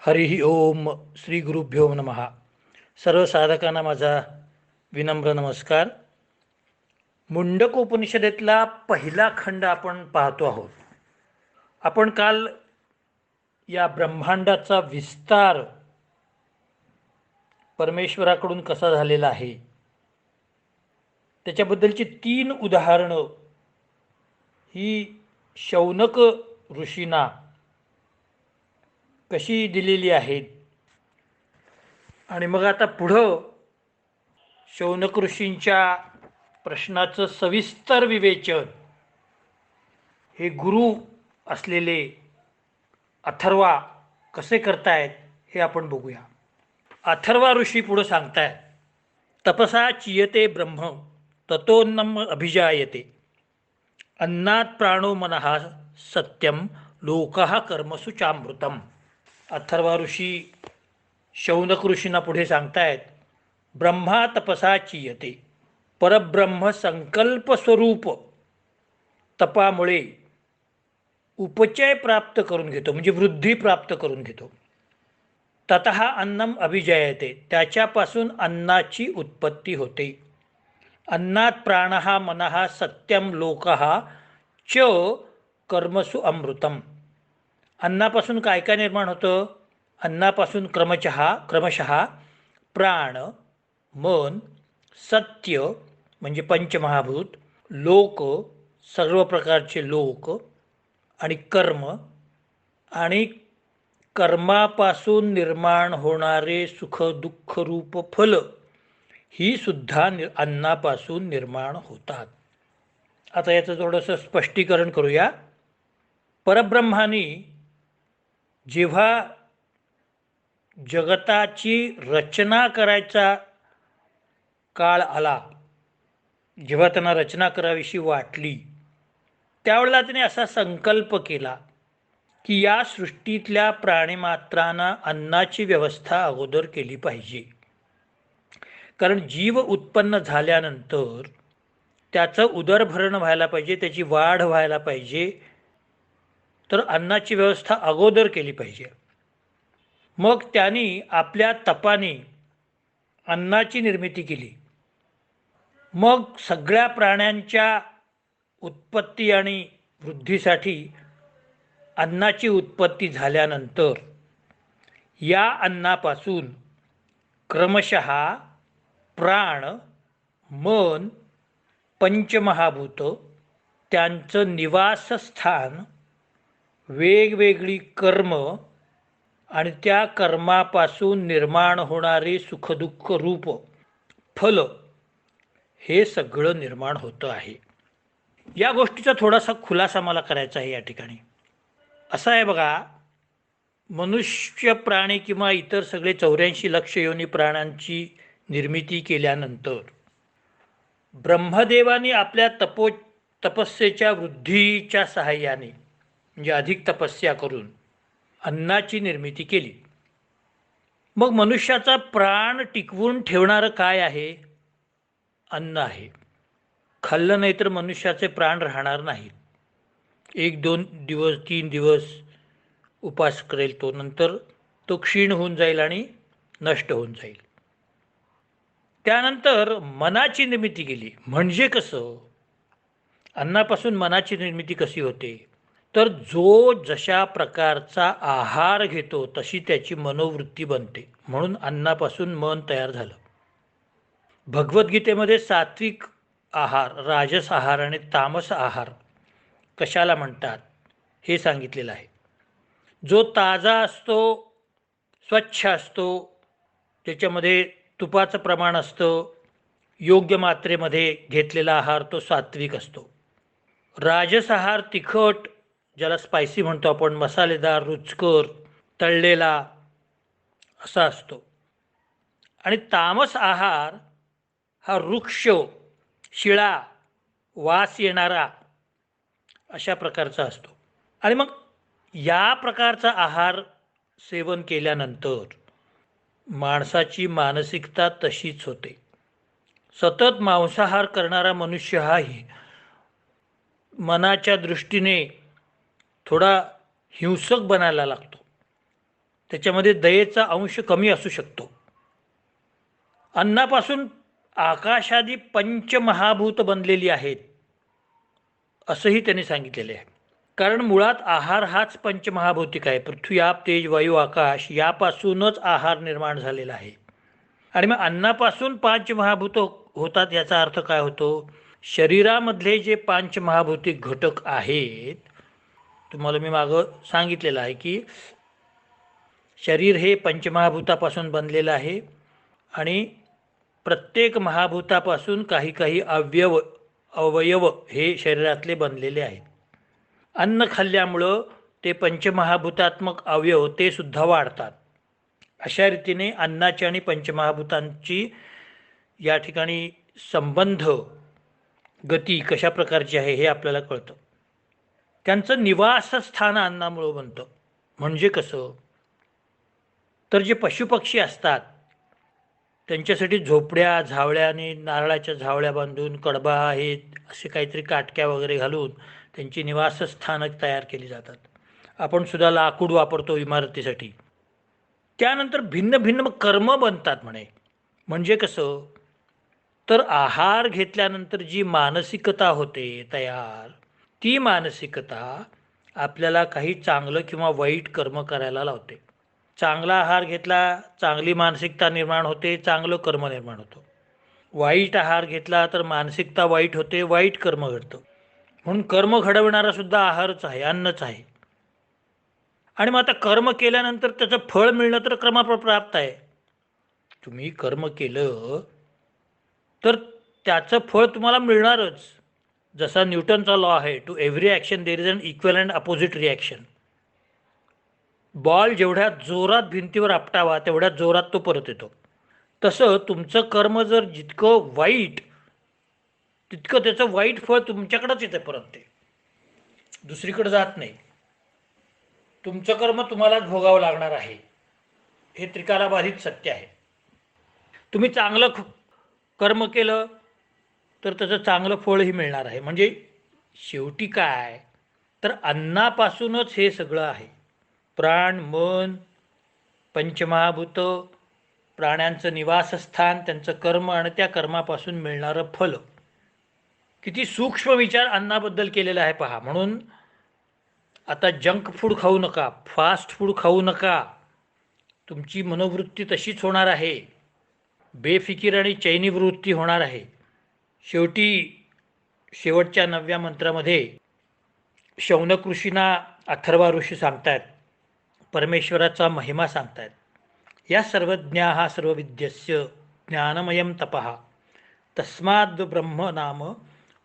हरिः ओम श्री गुरुभ्यो नमः. सर्व साधकांना माझा विनम्र नमस्कार. मुंडकोपनिषदेतला पहिला खंड आपण पाहतो आहोत. आपण काल या ब्रह्मांडाचा विस्तार परमेश्वराकडून कसा झालेला आहे त्याच्याबद्दलची 3 उदाहरणं ही शौनक ऋषींना कशी दिलेली आहेत. आणि मग आता पुढं शौनक ऋषींच्या प्रश्नाचं सविस्तर विवेचन हे गुरु असलेले अथर्वा कसे करतायत हे आपण बघूया. अथर्वा ऋषी पुढे सांगतायत, तपसा चियते ब्रह्म ततोन्नम अभिजायते अन्नात प्राणो मनः सत्यम लोकः कर्मसु चामृतम. अथर्वा ऋषी शौनक ऋषींना पुढे सांगतायत, ब्रह्मा तपसा चियते, परब्रह्म संकल्प स्वरूप तपामुळे उपचय प्राप्त करून घेतो, म्हणजे वृद्धी प्राप्त करून घेतो. ततः अन्नम अभिजयते, त्याच्यापासून अन्नाची उत्पत्ती होते. अन्नात प्राणः मनः सत्यम लोकः च कर्मसु अमृतम. अन्नापासून काय काय निर्माण होतं? अन्नापासून क्रमशः प्राण, मन, सत्य म्हणजे पंचमहाभूत, लोक सर्व प्रकारचे लोक, आणि कर्म, आणि कर्मापासून निर्माण होणारे सुख दुःख रूप फल ही सुद्धा अन्नापासून निर्माण होतात. आता याचं थोडंसं स्पष्टीकरण करूया. परब्रह्मानी जेव्हा जगताची रचना करायचा काळ आला, जेव्हा त्यांना रचना करावीशी वाटली, त्यावेळेला त्याने असा संकल्प केला की या सृष्टीतल्या प्राणीमात्रांना अन्नाची व्यवस्था अगोदर केली पाहिजे. कारण जीव उत्पन्न झाल्यानंतर त्याचं उदरभरण व्हायला पाहिजे, त्याची वाढ व्हायला पाहिजे, तर अन्नाची व्यवस्था अगोदर केली पाहिजे. मग त्यांनी आपल्या तपाने अन्नाची निर्मिती केली. मग सगळ्या प्राण्यांच्या उत्पत्ती आणि वृद्धीसाठी अन्नाची उत्पत्ती झाल्यानंतर या अन्नापासून क्रमशः प्राण, मन, पंचमहाभूत, त्यांचं निवासस्थान, वेगवेगळी कर्म आणि त्या कर्मापासून निर्माण होणारे सुखदुःख रूप फल हे सगळं निर्माण होतं आहे. या गोष्टीचा थोडासा खुलासा मला करायचा आहे या ठिकाणी. असं आहे बघा, मनुष्य प्राणी किंवा इतर सगळे 84 लक्ष योनी प्राण्यांची निर्मिती केल्यानंतर ब्रह्मदेवाने आपल्या तपस्येच्या वृद्धीच्या सहाय्याने, म्हणजे अधिक तपस्या करून अन्नाची निर्मिती केली. मग मनुष्याचा प्राण टिकवून ठेवणारं काय आहे? अन्न आहे. खाल्लं नाही तर मनुष्याचे प्राण राहणार नाहीत. 1-2 दिवस 3 दिवस उपास करेल तो, नंतर तो क्षीण होऊन जाईल आणि नष्ट होऊन जाईल. त्यानंतर मनाची निर्मिती केली. म्हणजे कसं? अन्नापासून मनाची निर्मिती कशी होते? तर जो जशा प्रकारचा आहार घेतो तशी त्याची मनोवृत्ती बनते. म्हणून अन्नापासून मन तयार झालं. भगवद्गीतेमध्ये सात्विक आहार, राजस आहार आणि तामस आहार कशाला म्हणतात हे सांगितलेलं आहे. जो ताजा असतो, स्वच्छ असतो, त्याच्यामध्ये तुपाचं प्रमाण असतं, योग्य मात्रेमध्ये घेतलेला आहार तो सात्विक असतो. राजस आहार तिखट, ज्याला स्पायसी म्हणतो आपण, मसालेदार, रुचकर, तळलेला असा असतो. आणि तामस आहार हा वृक्ष, शिळा, वास येणारा अशा प्रकारचा असतो. आणि मग या प्रकारचा आहार सेवन केल्यानंतर माणसाची मानसिकता तशीच होते. सतत मांसाहार करणारा मनुष्य हाही मनाच्या दृष्टीने थोडा हिंसक बनायला लागतो. त्याच्यामध्ये दयेचा अंश कमी असू शकतो. अन्नापासून आकाशादी पंचमहाभूत बनलेली आहेत असंही त्यांनी सांगितलेले आहे. कारण मुळात आहार हाच पंचमहाभौतिक आहे. पृथ्वी, आप, तेज, वायू, आकाश यापासूनच आहार निर्माण झालेला आहे. आणि मग अन्नापासून पंचमहाभूत होतात याचा अर्थ काय होतो? शरीरामधले जे पंचमहाभौतिक घटक आहेत, तुम्हाला मी मागं सांगितलेलं आहे की शरीर हे पंचमहाभूतापासून बनलेलं आहे आणि प्रत्येक महाभूतापासून काही काही अवयव हे शरीरातले बनलेले आहेत. अन्न खाल्ल्यामुळं ते पंचमहाभूतात्मक अवयव ते सुद्धा वाढतात. अशा रीतीने अन्नाची आणि पंचमहाभूतांची या ठिकाणी संबंध गती कशा प्रकारची आहे हे आपल्याला कळतं. त्यांचं निवासस्थान अन्नामुळं बनतं. म्हणजे कसं? तर जे पशुपक्षी असतात त्यांच्यासाठी झोपड्या, झावळ्याने नारळाच्या झावळ्या बांधून, कडबा आहेत असे काहीतरी काटक्या वगैरे घालून त्यांची निवासस्थानक तयार केली जातात. आपण सुद्धा लाकूड वापरतो इमारतीसाठी. त्यानंतर भिन्न भिन्न कर्म बनतात म्हणे. म्हणजे कसं? तर आहार घेतल्यानंतर जी मानसिकता होते तयार, ती मानसिकता आपल्याला काही चांगलं किंवा वाईट कर्म करायला लावते. चांगला आहार घेतला, चांगली मानसिकता निर्माण होते, चांगलं कर्म निर्माण होतं. वाईट आहार घेतला तर मानसिकता वाईट होते, वाईट कर्म घडतं. म्हणून कर्म घडवणारा सुद्धा आहारच आहे, अन्नच आहे. आणि मग आता कर्म केल्यानंतर त्याचं फळ मिळणं तर क्रमप्राप्त आहे. तुम्ही कर्म केलं तर त्याचं फळ तुम्हाला मिळणारच. जसा न्यूटनचा लॉ आहे, to every action there is an equal and opposite reaction. Ball जेवढ्या जोरात भिंतीवर आपटावा तेवढ्या जोरात तो परत येतो. तसं तुमचं कर्म जर जितकं वाईट तितकं त्याचं वाईट फळ तुमच्याकडंच येतं परत. ते दुसरीकडे जात नाही. तुमचं कर्म तुम्हालाच भोगावं लागणार आहे. हे त्रिकालाबाधित सत्य आहे. तुम्ही चांगलं कर्म केलं तर त्याचं चांगलं फळही मिळणार आहे. म्हणजे शेवटी काय? तर अन्नापासूनच हे सगळं आहे. प्राण, मन, पंचमहाभूत, प्राण्यांचं निवासस्थान, त्यांचं कर्म आणि त्या कर्मापासून मिळणारं फल. किती सूक्ष्म विचार अन्नाबद्दल केलेला आहे पहा. म्हणून आता जंक फूड खाऊ नका, फास्ट फूड खाऊ नका. तुमची मनोवृत्ती तशीच होणार आहे. बेफिकीर आणि चैनी वृत्ती होणार आहे. शेवटी शेवटच्या 9व्या मंत्रामध्ये शौनक ऋषींना अथर्वा ऋषी सांगतायत, परमेश्वराचा महिमा सांगतायत. या सर्वज्ञाः सर्वविद्यस्य ज्ञानमयं तपः तस्माद् ब्रह्म नाम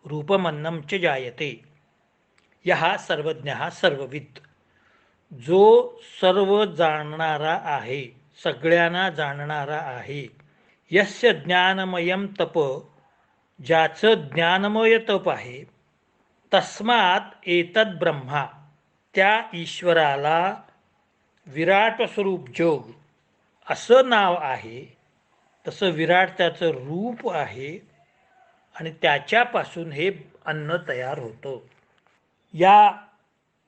रूपमन्नं च जायते. यः सर्वज्ञः सर्वविद. जो सर्व जाणणारा आहे, सगळ्यांना जाणणारा आहे. यस्य ज्ञानमयं तप, ज्याचं ज्ञानमय तप आहे. तस्मात एतद ब्रह्मा, त्या ईश्वराला विराट स्वरूप जोग असं नाव आहे. तसं विराट त्याचं रूप आहे आणि त्याच्यापासून हे अन्न तयार होतं. या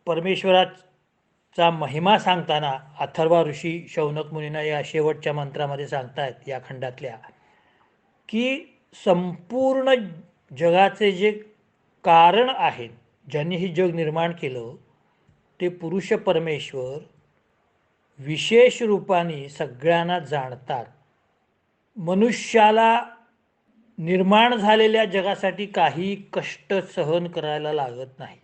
परमेश्वराचा महिमा सांगताना अथर्वा ऋषी शौनक मुनींना या शेवटच्या मंत्रामध्ये सांगतायत या खंडातल्या, की संपूर्ण जगाचे जे कारण आहेत, ज्यांनी हे जग निर्माण केलं, ते पुरुष परमेश्वर विशेष रूपाने सगळ्यांना जाणतात. मनुष्याला निर्माण झालेल्या जगासाठी काही कष्ट सहन करायला लागत नाही.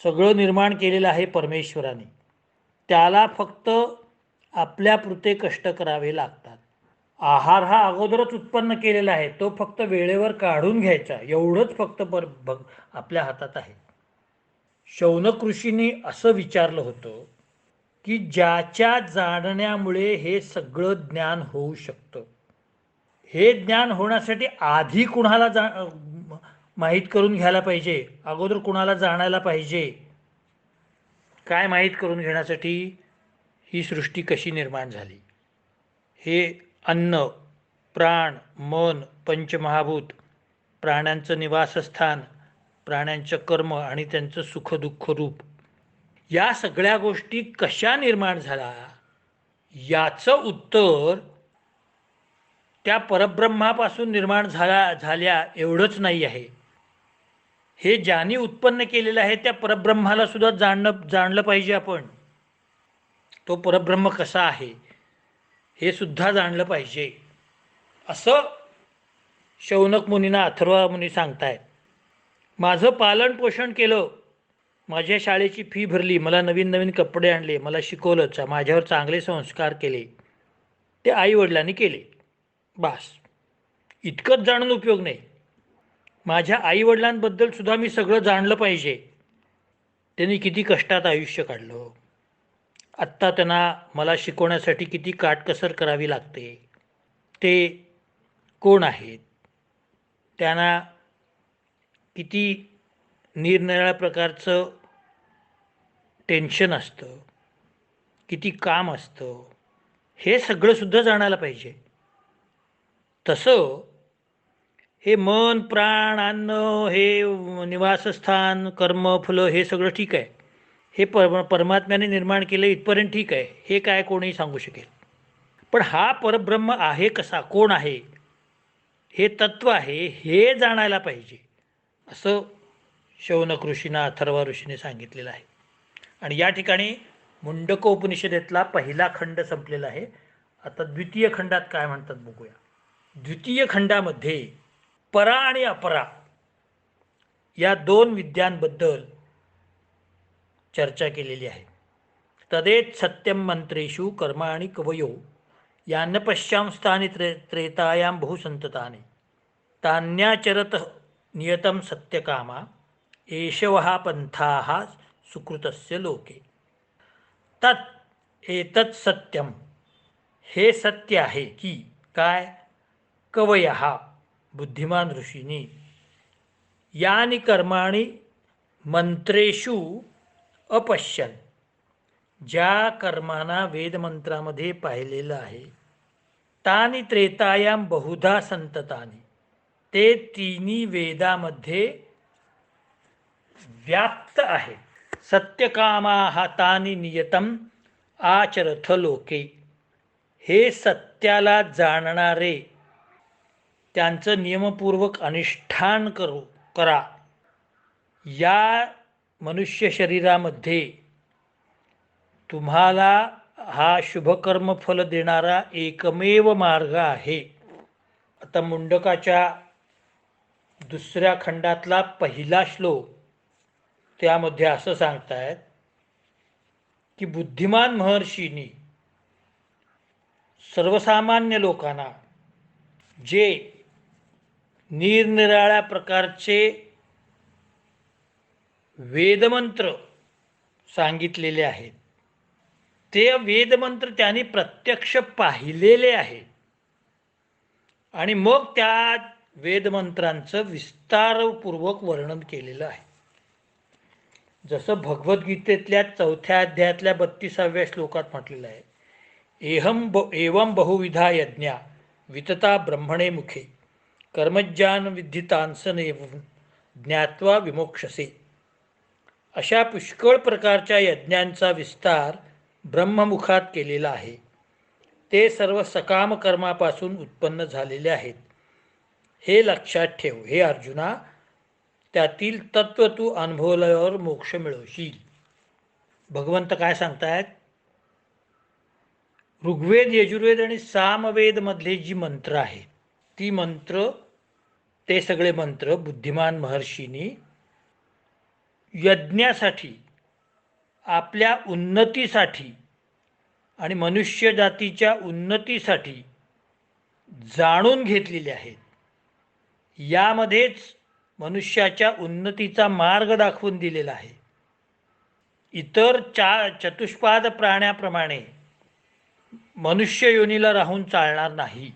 सगळं निर्माण केलेलं आहे परमेश्वराने. त्याला फक्त आपल्यापुरते कष्ट करावे लागतात. आहार हा अगोदरच उत्पन्न केलेला आहे, तो फक्त वेळेवर काढून घ्यायचा, एवढंच फक्त आपल्या हातात आहे. शौनक ऋषींनी असं विचारलं होतं की ज्याच्या जाणण्यामुळे हे सगळं ज्ञान होऊ शकतं, हे ज्ञान होण्यासाठी आधी कुणाला माहीत करून घ्यायला पाहिजे, अगोदर कुणाला जाणायला पाहिजे. काय माहीत करून घेण्यासाठी? ही सृष्टी कशी निर्माण झाली, हे अन्न, प्राण, मन, पंचमहाभूत, प्राण्यांचं निवासस्थान, प्राण्यांचं कर्म आणि त्यांचं सुखदुःख रूप, या सगळ्या गोष्टी कशा निर्माण झाल्या याचं उत्तर त्या परब्रह्मापासून निर्माण झाल्या एवढंच नाही आहे. हे ज्यांनी उत्पन्न केलेलं आहे त्या परब्रह्माला सुद्धा जाणलं पाहिजे आपण. तो परब्रह्म कसा आहे हे सुद्धा जाणलं पाहिजे, असं शौनक मुनींना अथर्वा मुनी सांगतायत. माझं पालन पोषण केलं, माझ्या शाळेची फी भरली, मला नवीन नवीन कपडे आणले, मला शिकवलं, माझ्यावर चांगले संस्कार केले, ते आईवडिलांनी केले. बास, इतकंच जाणून उपयोग नाही. माझ्या आईवडिलांबद्दल सुद्धा मी सगळं जाणलं पाहिजे. त्यांनी किती कष्टात आयुष्य काढलं, आत्ता त्यांना मला शिकवण्यासाठी किती काटकसर करावी लागते, ते कोण आहेत, त्यांना किती निरनिराळ्या प्रकारचं टेन्शन असतं, किती काम असतं, हे सगळंसुद्धा जाणायला पाहिजे. तसं हे मन, प्राण, अन्न, हे निवासस्थान, कर्म, फलं, हे सगळं ठीक आहे. हे परमात्म्याने निर्माण केलं इथपर्यंत ठीक आहे, हे काय कोणीही सांगू शकेल. पण हा परब्रह्म आहे कसा, कोण आहे, हे तत्व आहे, हे जाणायला पाहिजे, असं शौनक ऋषींना अथर्वा ऋषीने सांगितलेलं आहे. आणि या ठिकाणी मुंडकोपनिषदेतला पहिला खंड संपलेला आहे. आता द्वितीय खंडात काय म्हणतात बघूया. द्वितीय खंडामध्ये परा आणि अपरा या दोन विद्यांबद्दल चर्चा केलेली आहे. तदेत सत्यम मंत्रेषु कर्माणि कवयो यान्न पश्यांस्थानी त्रेतायां बहुसंततानि तान्याचरत नियतं सत्यकामा एषवः पंथाः सुकृतस्य लोके. तत् एतत् सत्यम, हे सत्य आहे की काय, कवयः बुद्धिमान ऋषींनी, यानी कर्माणि मंत्रेषु अपश्यन, ज्या कर्मांना वेदमंत्रामध्ये पाहिलेलं आहे, तानी त्रेतायां बहुधा संततानी, ते तिन्ही वेदामध्ये व्याप्त आहे. सत्यकामाः तानी नियतम आचरथ लोके, हे सत्याला जाणणारे त्यांचं नियमपूर्वक अनुष्ठान करा. या मनुष्य शरीरामध्ये तुम्हाला हा शुभकर्म फल देणारा एकमेव मार्ग आहे. आता मुंडकाच्या दुसऱ्या खंडातला पहिला श्लोक, त्यामध्ये असं सांगतायत की बुद्धिमान महर्षींनी सर्वसामान्य लोकांना जे निरनिराळ्या प्रकारचे वेदमंत्र सांगितलेले आहेत, ते वेदमंत्र त्यांनी प्रत्यक्ष पाहिलेले आहेत आणि मग त्या वेदमंत्रांचं विस्तारपूर्वक वर्णन केलेलं आहे. जसं भगवद्गीतेतल्या 4थ्या अध्यायातल्या 32व्या श्लोकात म्हटलेलं आहे, एवं बहुविधा यज्ञा वितता ब्रह्मणे मुखे कर्मज्ञान विद्धितांसने ज्ञात्वा विमोक्षसे. अशा पुष्कळ प्रकारच्या यज्ञांचा विस्तार ब्रह्ममुखात केलेला आहे. ते सर्व सकाम कर्मापासून उत्पन्न झालेले आहेत. हे लक्षात ठेव हे अर्जुना, त्यातील तत्व तू अनुभवल्यावर मोक्ष मिळवशील. भगवंत काय सांगतायत, ऋग्वेद, यजुर्वेद आणि सामवेद मधले जी मंत्र आहेत, ती मंत्र, ते सगळे मंत्र बुद्धिमान महर्षींनी यज्ञासाठी, आपल्या उन्नतीसाठी आणि मनुष्य जातीच्या उन्नतीसाठी जाणून घेतलेले आहेत. यामध्येच मनुष्याच्या उन्नतीचा मार्ग दाखवून दिलेला आहे. इतर चतुष्पाद प्राण्याप्रमाणे मनुष्य योनीला राहून चालणार नाही.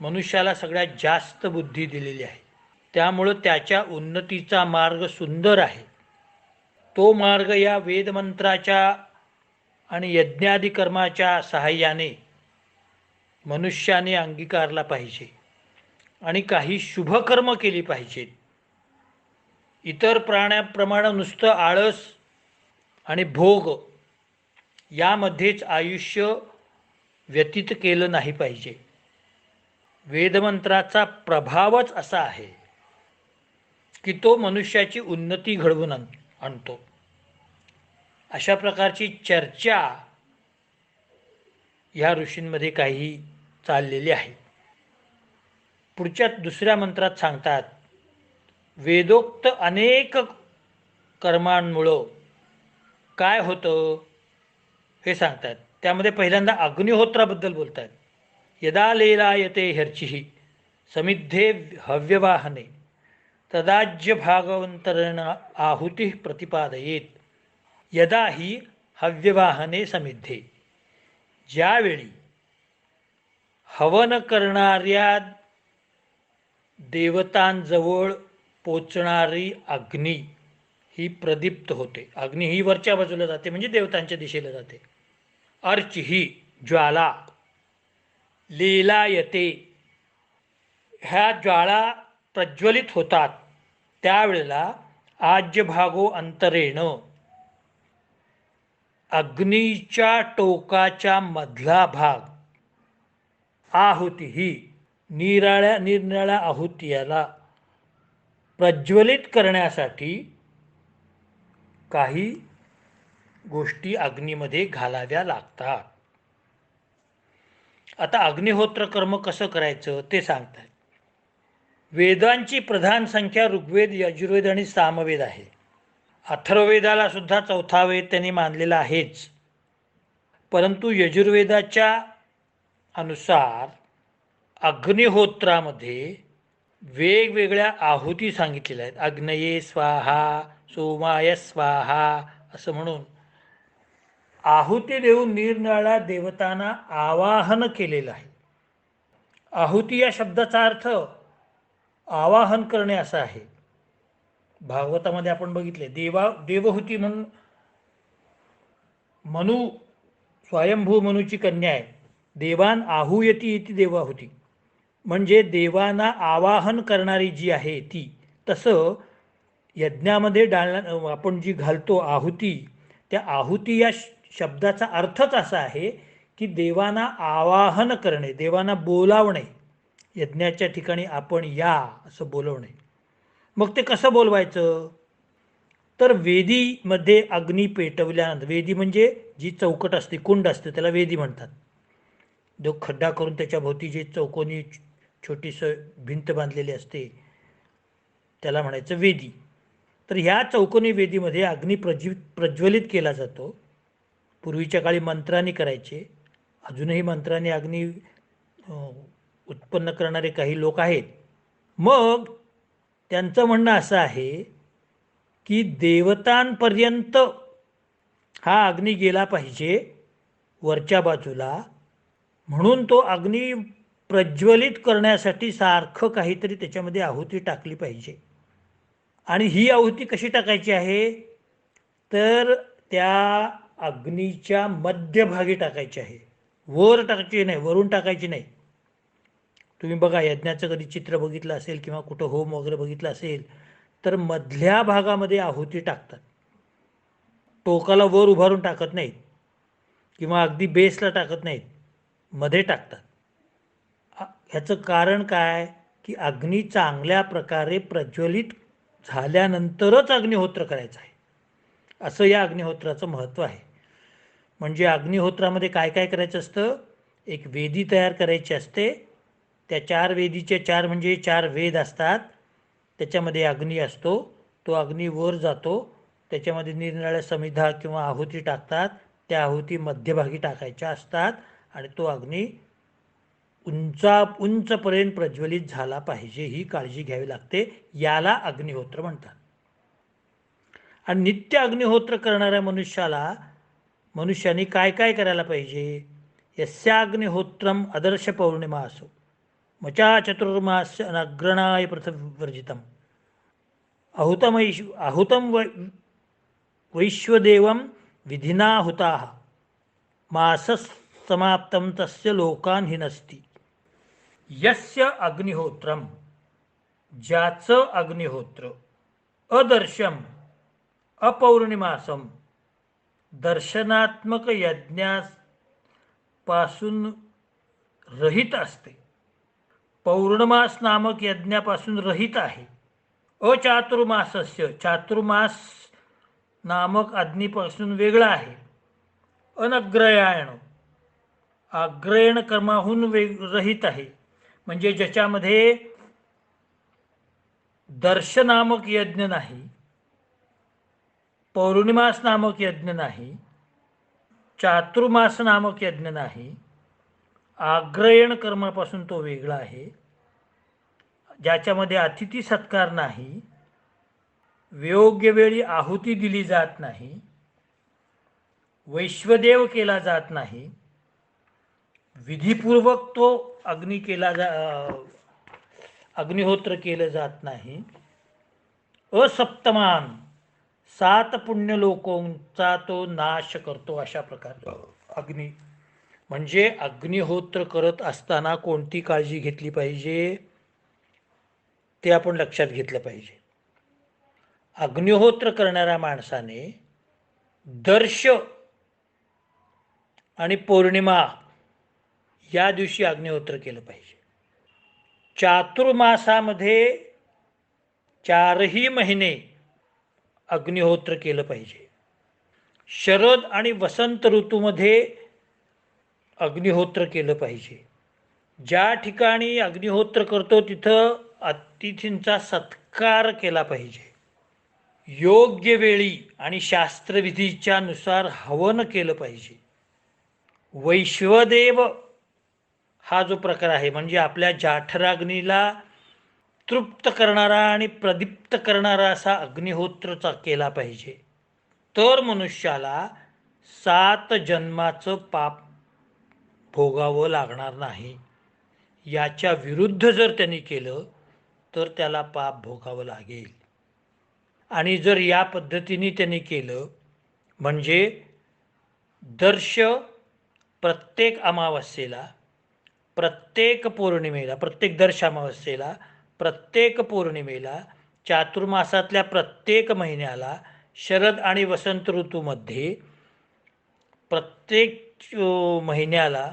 मनुष्याला सगळ्यात जास्त बुद्धी दिलेली आहे, त्यामुळं त्याच्या उन्नतीचा मार्ग सुंदर आहे. तो मार्ग या वेदमंत्राच्या आणि यज्ञादी कर्माच्या सहाय्याने मनुष्याने अंगीकारला पाहिजे आणि काही शुभकर्म केली पाहिजेत. इतर प्राण्याप्रमाणे नुसतं आळस आणि भोग यामध्येच आयुष्य व्यतीत केलं नाही पाहिजे. वेदमंत्राचा प्रभावच असा आहे की तो मनुष्याची उन्नती घडवून आणतो. अशा प्रकारची चर्चा ह्या ऋषींमध्ये काही चाललेली आहे. पुढच्या दुसऱ्या मंत्रात सांगतात, वेदोक्त अनेक कर्मांमुळं काय होतं हे सांगतात. त्यामध्ये पहिल्यांदा अग्निहोत्राबद्दल बोलतात. यदा लेलायते हर्चिः समिद्धे हव्यवाहने तदाज्य भागवंतरेण आहुती प्रतिपादयेत. यदा ही हव्यवाहने समिद्धे, ज्यावेळी हवन करणाऱ्या देवतांजवळ पोचणारी अग्नी ही प्रदीप्त होते. अग्नी ही वरच्या बाजूला जाते, म्हणजे देवतांच्या दिशेला जाते. अर्च ही ज्वाला, लीलायते, ह्या ज्वाळा प्रज्वलित होतात. त्यावेळेला आज्यभागो अंतरेण, अग्नीच्या टोकाच्या मधला भाग, आहुती ही निराळ्या आहुतीला प्रज्वलित करण्यासाठी काही गोष्टी अग्नीमध्ये घालाव्या लागतात. आता अग्निहोत्र कर्म कसं करायचं ते सांगतात. वेदांची प्रधान संख्या ऋग्वेद, यजुर्वेद आणि सामवेद आहे. अथर्ववेदाला सुद्धा चौथा वेद त्यांनी मानलेला आहेच. परंतु यजुर्वेदाच्या अनुसार अग्निहोत्रामध्ये वेगवेगळ्या आहुती सांगितलेल्या आहेत. अग्नये स्वाहा, सोमाय स्वाहा असं म्हणून आहुती देऊन निरनिराळ्या देवतांना आवाहन केलेलं आहे. आहुती या शब्दाचा अर्थ आवाहन करणे असा आहे. भागवतामध्ये आपण बघितले, देवहूती म्हणून मनु, स्वयंभू मनुची कन्या आहे. देवान आहूयती इति देवाहुती, म्हणजे देवांना आवाहन करणारी जी आहे ती. तसं यज्ञामध्ये आपण जी घालतो आहुती, त्या आहुती या शब्दाचा अर्थच असा आहे की देवांना आवाहन करणे, देवांना बोलावणे. यज्ञाच्या ठिकाणी आपण या असं बोलवणे. मग ते कसं बोलवायचं, तर वेदीमध्ये अग्नी पेटवल्यानंतर, वेदी म्हणजे जी चौकट असते, कुंड असते, त्याला वेदी म्हणतात. जो खड्डा करून त्याच्या भोवती जे चौकोनी छोटीसं भिंत बांधलेली असते त्याला म्हणायचं वेदी. तर ह्या चौकोनी वेदीमध्ये अग्नी प्रज्वलित केला जातो. पूर्वीच्या काळी मंत्रांनी करायचे, अजूनही मंत्रांनी अग्नी उत्पन्न करणारे काही लोक आहेत. मग त्यांचं म्हणणं असं आहे की देवतांपर्यंत हा अग्नी गेला पाहिजे वरच्या बाजूला, म्हणून तो अग्नी प्रज्वलित करण्यासाठी सारखं काहीतरी त्याच्यामध्ये आहुती टाकली पाहिजे. आणि ही आहुती कशी टाकायची आहे, तर त्या अग्नीच्या मध्यभागी टाकायची आहे. वर टाकायची नाही, वरून टाकायची नाही. तुम्ही बघा, यज्ञाचं कधी चित्र बघितलं असेल किंवा कुठं होम वगैरे बघितलं असेल तर मधल्या भागामध्ये आहुती टाकतात. टोकाला वर उभारून टाकत नाहीत किंवा अगदी बेसला टाकत नाहीत, मध्ये टाकतात. ह्याचं कारण काय, की अग्नी चांगल्या प्रकारे प्रज्वलित झाल्यानंतरच अग्निहोत्र करायचं आहे, असं या अग्निहोत्राचं महत्त्व आहे. म्हणजे अग्निहोत्रामध्ये काय काय करायचं असतं, एक वेदी तयार करायची असते. त्या 4 वेदीचे 4 म्हणजे 4 वेद असतात. त्याच्यामध्ये अग्नी असतो, तो अग्नी वर जातो, त्याच्यामध्ये निरनिराळ्या समिधा किंवा आहुती टाकतात. त्या आहुती मध्यभागी टाकायच्या असतात आणि तो अग्नी उंचपर्यंत प्रज्वलित झाला पाहिजे, ही काळजी घ्यावी लागते. याला अग्निहोत्र म्हणतात. आणि नित्य अग्निहोत्र करणाऱ्या मनुष्याने काय काय करायला पाहिजे, यस्याग्निहोत्रम आदर्श पौर्णिमा असो मचा चतुर्मास्य अग्रणाय पृथ्वीवर्जितम आहुतम वैश्वदेवं विधिना हुताः मासस समाप्तम तस्य लोकान हिनस्ति. यस्य अग्निहोत्रम, ज्याचं अग्निहोत्र, अदर्शम अपौर्णिमासम, दर्शनात्मक यज्ञास पासून रहित असते, पौर्णमास नामक यज्ञापासून रहित आहे, अचातुर्मासस्य चातुर्मास नामक अग्नीपासून वेगळा आहे, अनग्रयाण अग्रयण कर्माहून रहित आहे, म्हणजे ज्याच्यामध्ये दर्श नामक यज्ञ नाही, पौर्णिमास नामक यज्ञ नाही, चातुर्मास नामक यज्ञ नाही, आग्रयण कर्मापासून तो वेगळा आहे, ज्याच्यामध्ये अतिथी सत्कार नाही, योग्य वेळी आहुती दिली जात नाही, वैश्वदेव केला जात नाही, विधिपूर्वक तो अग्निहोत्र केलं जात नाही, असप्तमान 7 पुण्य लोकांचा तो नाश करतो, अशा प्रकारचा अग्नी. म्हणजे अग्निहोत्र करत असताना कोणती काळजी घेतली पाहिजे ते आपण लक्षात घेतलं पाहिजे. अग्निहोत्र करणाऱ्या माणसाने दर्श आणि पौर्णिमा या दिवशी अग्निहोत्र केलं पाहिजे. चातुर्मासामध्ये 4ही महिने अग्निहोत्र केलं पाहिजे. शरद आणि वसंत ऋतूमध्ये अग्निहोत्र केलं पाहिजे. ज्या ठिकाणी अग्निहोत्र करतो तिथं अतिथींचा सत्कार केला पाहिजे. योग्य वेळी आणि शास्त्रविधीच्या नुसार हवन केलं पाहिजे. वैश्वदेव हा जो प्रकार आहे, म्हणजे आपल्या जाठराग्नीला तृप्त करणारा आणि प्रदीप्त करणारा असा अग्निहोत्रचा केला पाहिजे. तर मनुष्याला 7 जन्माचं पाप भोगावं लागणार नाही. याच्या विरुद्ध जर त्यांनी केलं तर त्याला पाप भोगावं लागेल. आणि जर या पद्धतीने त्यांनी केलं म्हणजे दर्श प्रत्येक अमावस्येला, प्रत्येक पौर्णिमेला, प्रत्येक दर्श अमावस्येला, प्रत्येक पौर्णिमेला, चातुर्मासातल्या प्रत्येक महिन्याला, शरद आणि वसंत ऋतूमध्ये प्रत्येक महिन्याला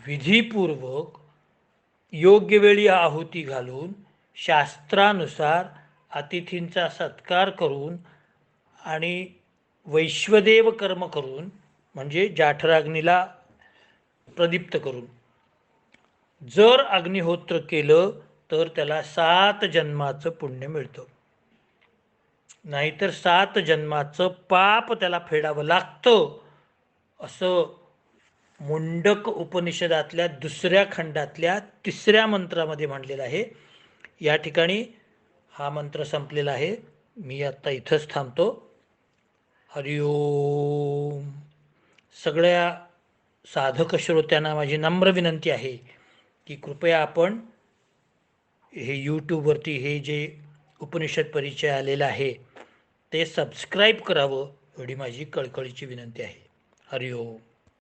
विधिपूर्वक योग्य वेळी आहुती घालून शास्त्रानुसार अतिथींचा सत्कार करून आणि वैश्वदेव कर्म करून, म्हणजे जाठराग्नीला प्रदीप्त करून जर अग्निहोत्र केलं तर त्याला 7 जन्माचं पुण्य मिळतं. नाहीतर 7 जन्माचं पाप त्याला फेडावं लागतं, असं मुंडक उपनिषदातल्या 2ऱ्या खंडातल्या 3ऱ्या मंत्रामध्ये म्हणलेलं आहे. या ठिकाणी हा मंत्र संपलेला आहे. मी आता इथंच थांबतो. हरिओम. सगळ्या साधक श्रोत्यांना माझी नम्र विनंती आहे की कृपया आपण हे यूट्यूबवरती हे जे उपनिषद परिचय आलेला आहे ते सबस्क्राईब करावं, एवढी माझी कळकळीची विनंती आहे. हरिओम.